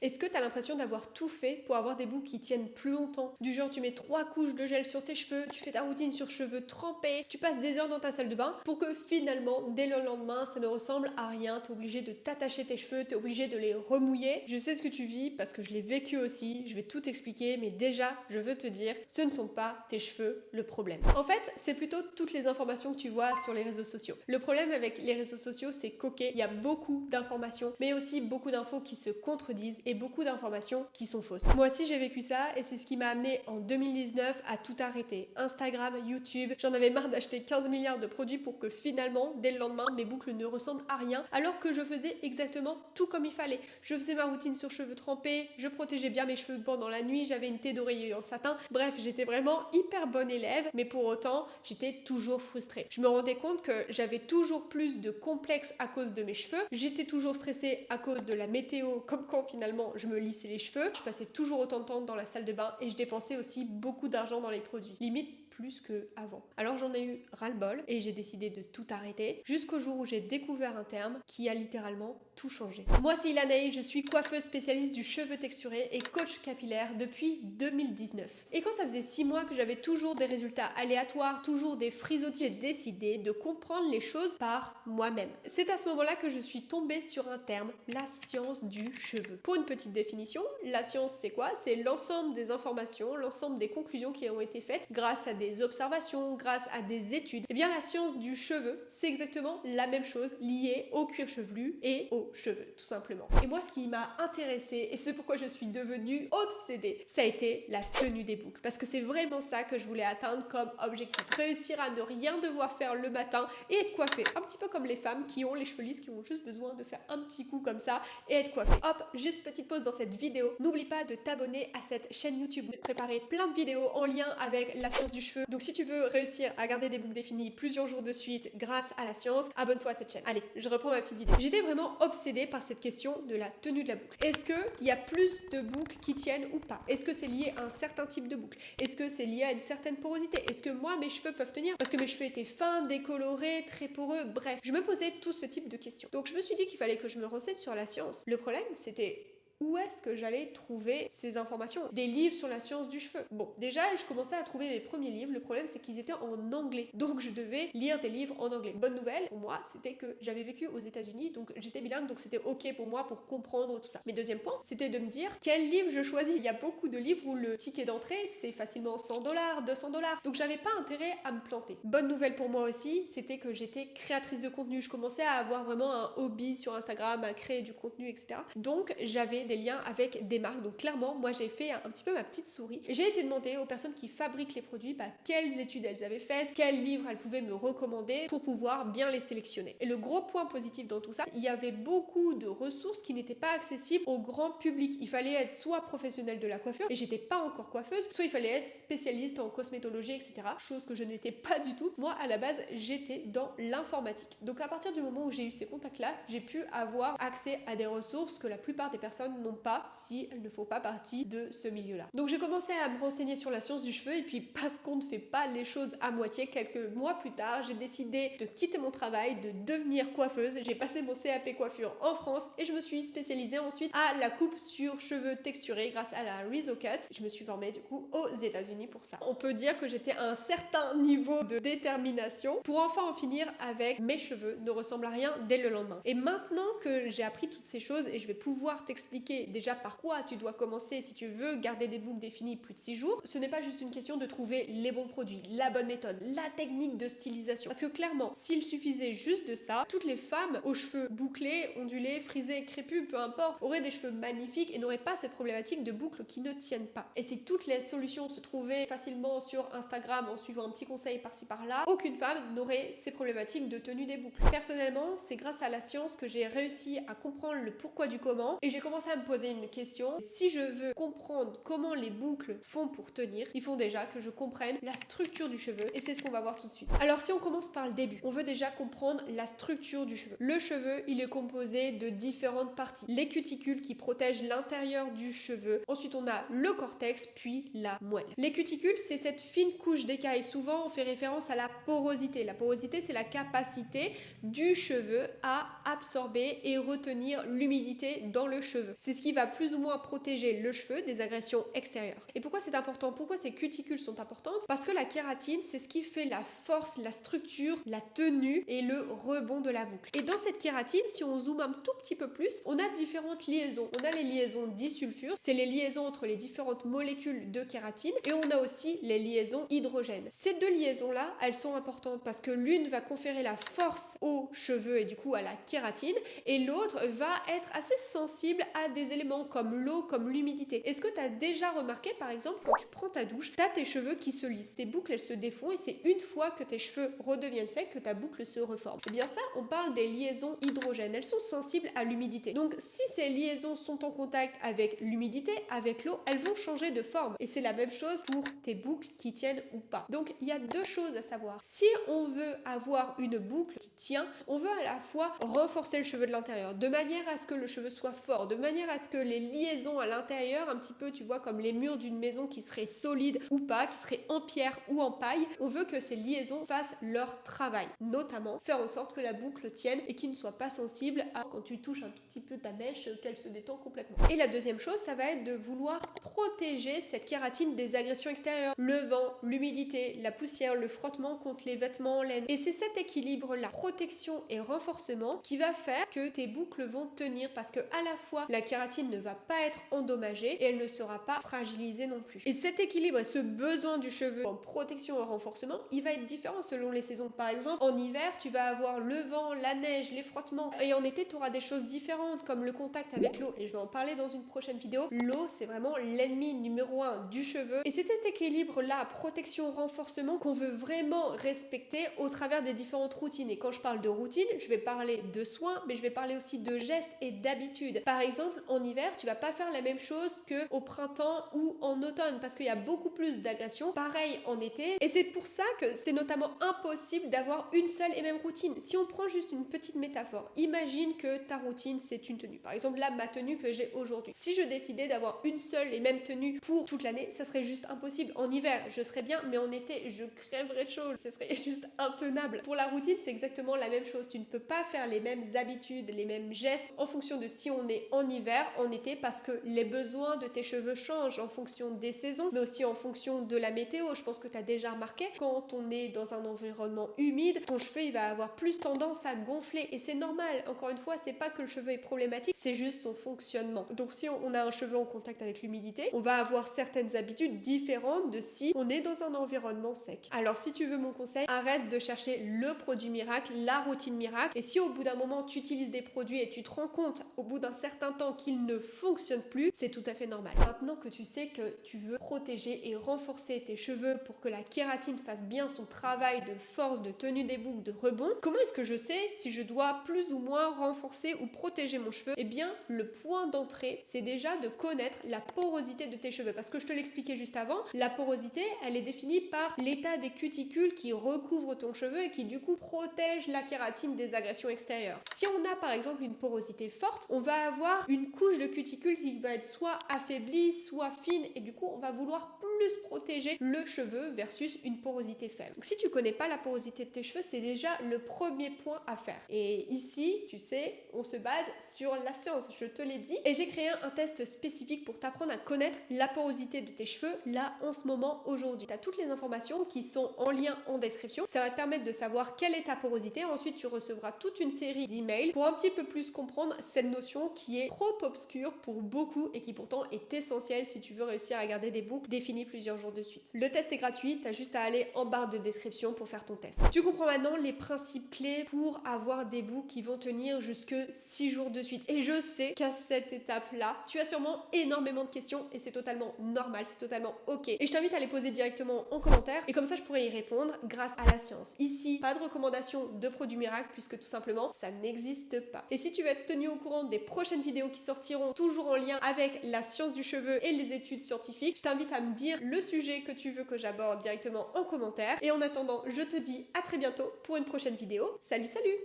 Est-ce que tu as l'impression d'avoir tout fait pour avoir des boucles qui tiennent plus longtemps? Du genre tu mets 3 couches de gel sur tes cheveux, tu fais ta routine sur cheveux trempés, tu passes des heures dans ta salle de bain pour que finalement dès le lendemain ça ne ressemble à rien, t'es obligé de t'attacher tes cheveux, t'es obligé de les remouiller. Je sais ce que tu vis parce que je l'ai vécu aussi, je vais tout expliquer, mais déjà je veux te dire, ce ne sont pas tes cheveux le problème. En fait, c'est plutôt toutes les informations que tu vois sur les réseaux sociaux. Le problème avec les réseaux sociaux, c'est qu'ok, il y a beaucoup d'informations, mais aussi beaucoup d'infos qui se contredisent et beaucoup d'informations qui sont fausses. Moi aussi j'ai vécu ça et c'est ce qui m'a amené en 2019 à tout arrêter. Instagram, YouTube, j'en avais marre d'acheter 15 milliards de produits pour que finalement, dès le lendemain, mes boucles ne ressemblent à rien, alors que je faisais exactement tout comme il fallait. Je faisais ma routine sur cheveux trempés, je protégeais bien mes cheveux pendant la nuit, j'avais une thé d'oreiller en satin, bref, j'étais vraiment hyper bonne élève, mais pour autant, j'étais toujours frustrée. Je me rendais compte que j'avais toujours plus de complexes à cause de mes cheveux, j'étais toujours stressée à cause de la météo, comme quand finalement je me lissais les cheveux, je passais toujours autant de temps dans la salle de bain et je dépensais aussi beaucoup d'argent dans les produits. Limite plus que avant. Alors j'en ai eu ras-le-bol et j'ai décidé de tout arrêter jusqu'au jour où j'ai découvert un terme qui a littéralement tout changé. Moi c'est Ilanaï, je suis coiffeuse spécialiste du cheveu texturé et coach capillaire depuis 2019. Et quand ça faisait 6 mois que j'avais toujours des résultats aléatoires, toujours des frisottis, j'ai décidé de comprendre les choses par moi-même. C'est à ce moment-là que je suis tombée sur un terme, la science du cheveu. Pour une petite définition, la science c'est quoi? C'est l'ensemble des informations, l'ensemble des conclusions qui ont été faites grâce à des observations, grâce à des études. Et bien la science du cheveu, c'est exactement la même chose liée au cuir chevelu et aux cheveux, tout simplement. Et moi, ce qui m'a intéressée, et c'est pourquoi je suis devenue obsédée, ça a été la tenue des boucles. Parce que c'est vraiment ça que je voulais atteindre comme objectif. Réussir à ne rien devoir faire le matin et être coiffée. Un petit peu comme les femmes qui ont les cheveux lisses, qui ont juste besoin de faire un petit coup comme ça et être coiffée. Hop, juste petite pause dans cette vidéo. N'oublie pas de t'abonner à cette chaîne YouTube, de te préparer plein de vidéos en lien avec la science du cheveu. Donc si tu veux réussir à garder des boucles définies plusieurs jours de suite grâce à la science, abonne-toi à cette chaîne. Allez, je reprends ma petite vidéo. J'étais vraiment obsédée par cette question de la tenue de la boucle. Est-ce qu'il y a plus de boucles qui tiennent ou pas? Est-ce que c'est lié à un certain type de boucle? Est-ce que c'est lié à une certaine porosité? Est-ce que moi, mes cheveux peuvent tenir? Parce que mes cheveux étaient fins, décolorés, très poreux, bref. Je me posais tout ce type de questions. Donc je me suis dit qu'il fallait que je me renseigne sur la science. Le problème, c'était où est-ce que j'allais trouver ces informations? Des livres sur la science du cheveu. Bon, déjà, je commençais à trouver mes premiers livres. Le problème, c'est qu'ils étaient en anglais. Donc, je devais lire des livres en anglais. Bonne nouvelle, pour moi, c'était que j'avais vécu aux États-Unis, donc j'étais bilingue, donc c'était OK pour moi pour comprendre tout ça. Mais deuxième point, c'était de me dire quel livre je choisis. Il y a beaucoup de livres où le ticket d'entrée, c'est facilement 100 $, 200 $. Donc, j'avais pas intérêt à me planter. Bonne nouvelle pour moi aussi, c'était que j'étais créatrice de contenu. Je commençais à avoir vraiment un hobby sur Instagram, à créer du contenu, etc. Donc, j'avais des liens avec des marques. Donc clairement, moi j'ai fait un petit peu ma petite souris. J'ai été demander aux personnes qui fabriquent les produits quelles études elles avaient faites, quels livres elles pouvaient me recommander pour pouvoir bien les sélectionner. Et le gros point positif dans tout ça, il y avait beaucoup de ressources qui n'étaient pas accessibles au grand public. Il fallait être soit professionnel de la coiffure, et j'étais pas encore coiffeuse, soit il fallait être spécialiste en cosmétologie, etc. Chose que je n'étais pas du tout. Moi, à la base, j'étais dans l'informatique. Donc à partir du moment où j'ai eu ces contacts-là, j'ai pu avoir accès à des ressources que la plupart des personnes n'ont pas si elles ne font pas partie de ce milieu-là. Donc j'ai commencé à me renseigner sur la science du cheveu et puis parce qu'on ne fait pas les choses à moitié, quelques mois plus tard, j'ai décidé de quitter mon travail, de devenir coiffeuse. J'ai passé mon CAP coiffure en France et je me suis spécialisée ensuite à la coupe sur cheveux texturés grâce à la Rezo Cut. Je me suis formée du coup aux États-Unis pour ça. On peut dire que j'étais à un certain niveau de détermination pour enfin en finir avec mes cheveux ne ressemblent à rien dès le lendemain. Et maintenant que j'ai appris toutes ces choses et je vais pouvoir t'expliquer déjà par quoi tu dois commencer si tu veux garder des boucles définies plus de 6 jours, ce n'est pas juste une question de trouver les bons produits, la bonne méthode, la technique de stylisation. Parce que clairement, s'il suffisait juste de ça, toutes les femmes aux cheveux bouclés, ondulés, frisés, crépus, peu importe, auraient des cheveux magnifiques et n'auraient pas cette problématique de boucles qui ne tiennent pas. Et si toutes les solutions se trouvaient facilement sur Instagram en suivant un petit conseil par-ci par-là, aucune femme n'aurait ces problématiques de tenue des boucles. Personnellement, c'est grâce à la science que j'ai réussi à comprendre le pourquoi du comment et j'ai commencé à me poser une question. Si je veux comprendre comment les boucles font pour tenir, il faut déjà que je comprenne la structure du cheveu et c'est ce qu'on va voir tout de suite. Alors si on commence par le début, on veut déjà comprendre la structure du cheveu. Le cheveu, il est composé de différentes parties. Les cuticules qui protègent l'intérieur du cheveu. Ensuite, on a le cortex, puis la moelle. Les cuticules, c'est cette fine couche d'écailles. Souvent, on fait référence à la porosité. La porosité, c'est la capacité du cheveu à absorber et retenir l'humidité dans le cheveu. C'est ce qui va plus ou moins protéger le cheveu des agressions extérieures. Et pourquoi c'est important? Pourquoi ces cuticules sont importantes? Parce que la kératine, c'est ce qui fait la force, la structure, la tenue et le rebond de la boucle. Et dans cette kératine, si on zoome un tout petit peu plus, on a différentes liaisons. On a les liaisons disulfure, c'est les liaisons entre les différentes molécules de kératine, et on a aussi les liaisons hydrogène. Ces deux liaisons-là, elles sont importantes parce que l'une va conférer la force aux cheveux et du coup à la kératine, et l'autre va être assez sensible à des éléments comme l'eau, comme l'humidité. Est-ce que tu as déjà remarqué, par exemple, quand tu prends ta douche, tu as tes cheveux qui se lissent, tes boucles elles se défont, et c'est une fois que tes cheveux redeviennent secs que ta boucle se reforme. Et bien ça, on parle des liaisons hydrogènes, elles sont sensibles à l'humidité. Donc si ces liaisons sont en contact avec l'humidité, avec l'eau, elles vont changer de forme. Et c'est la même chose pour tes boucles qui tiennent ou pas. Donc il y a deux choses à savoir. Si on veut avoir une boucle qui tient, on veut à la fois renforcer le cheveu de l'intérieur, de manière à ce que le cheveu soit fort, de manière à ce que les liaisons à l'intérieur, un petit peu, tu vois, comme les murs d'une maison qui seraient solides ou pas, qui seraient en pierre ou en paille, on veut que ces liaisons fassent leur travail. Notamment, faire en sorte que la boucle tienne et qu'il ne soit pas sensible à quand tu touches un tout petit peu ta mèche, qu'elle se détend complètement. Et la deuxième chose, ça va être de vouloir protéger cette kératine des agressions extérieures. Le vent, l'humidité, la poussière, le frottement contre les vêtements en laine. Et c'est cet équilibre-là, protection et renforcement, qui va faire que tes boucles vont tenir parce que à la fois la kératine ne va pas être endommagée et elle ne sera pas fragilisée non plus. Et cet équilibre et ce besoin du cheveu en protection et renforcement, il va être différent selon les saisons. Par exemple, en hiver, tu vas avoir le vent, la neige, les frottements. Et en été, tu auras des choses différentes comme le contact avec l'eau. Et je vais en parler dans une prochaine vidéo. L'eau, c'est vraiment l'ennemi numéro 1 du cheveu. Et c'est cet équilibre-là, protection, renforcement, qu'on veut vraiment respecter au travers des différentes routines. Et quand je parle de routine, je vais parler de soins, mais je vais parler aussi de gestes et d'habitudes. Par exemple, en hiver, tu vas pas faire la même chose qu'au printemps ou en automne parce qu'il y a beaucoup plus d'agressions. Pareil en été. Et c'est pour ça que c'est notamment impossible d'avoir une seule et même routine. Si on prend juste une petite métaphore, imagine que ta routine c'est une tenue. Par exemple, là, ma tenue que j'ai aujourd'hui. Si je décidais d'avoir une seule et même tenue pour toute l'année, ça serait juste impossible. En hiver, je serais bien, mais en été, je crèverais de chaud. Ce serait juste intenable. Pour la routine, c'est exactement la même chose. Tu ne peux pas faire les mêmes habitudes, les mêmes gestes en fonction de si on est en hiver, en été, parce que les besoins de tes cheveux changent en fonction des saisons, mais aussi en fonction de la météo. Je pense que tu as déjà remarqué, quand on est dans un environnement humide, ton cheveu il va avoir plus tendance à gonfler et c'est normal. Encore une fois, c'est pas que le cheveu est problématique, c'est juste son fonctionnement. Donc si on a un cheveu en contact avec l'humidité, on va avoir certaines habitudes différentes de si on est dans un environnement sec. Alors si tu veux mon conseil, arrête de chercher le produit miracle, la routine miracle, et si au bout d'un moment tu utilises des produits et tu te rends compte au bout d'un certain temps qu'ils ne fonctionnent plus, c'est tout à fait normal. Maintenant que tu sais que tu veux protéger et renforcer tes cheveux pour que la kératine fasse bien son travail de force, de tenue des boucles, de rebond, comment est-ce que je sais si je dois plus ou moins renforcer ou protéger mon cheveu? Eh bien, le point d'entrée, c'est déjà de connaître la porosité de tes cheveux. Parce que je te l'expliquais juste avant, la porosité, elle est définie par l'état des cuticules qui recouvrent ton cheveu et qui du coup protègent la kératine des agressions extérieures. Si on a par exemple une porosité forte, on va avoir une couche de cuticules qui va être soit affaiblie, soit fine, et du coup on va vouloir plus protéger le cheveu versus une porosité faible. Donc si tu connais pas la porosité de tes cheveux, c'est déjà le premier point à faire. Et ici, tu sais, on se base sur la science, je te l'ai dit, et j'ai créé un test spécifique pour t'apprendre à connaître la porosité de tes cheveux là en ce moment aujourd'hui. Tu as toutes les informations qui sont en lien en description. Ça va te permettre de savoir quelle est ta porosité. Ensuite, tu recevras toute une série d'emails pour un petit peu plus comprendre cette notion qui est trop obscure pour beaucoup et qui pourtant est essentielle si tu veux réussir à garder des boucles définies plusieurs jours de suite. Le test est gratuit, tu as juste à aller en barre de description pour faire ton test. Tu comprends maintenant les principes clés pour avoir des boucles qui vont tenir jusque 6 jours de suite. Et je sais qu'à cette étape-là, tu as sûrement énormément de questions et c'est totalement normal, c'est totalement ok. Et je t'invite à les poser directement en commentaire et comme ça je pourrai y répondre grâce à la science. Ici, pas de recommandation de produits miracles puisque tout simplement ça n'existe pas. Et si tu veux être tenu au courant des prochaines vidéos qui sortiront toujours en lien avec la science du cheveu et les études scientifiques, je t'invite à me dire le sujet que tu veux que j'aborde directement en commentaire. Et en attendant, je te dis à très bientôt pour une prochaine vidéo. Salut, salut!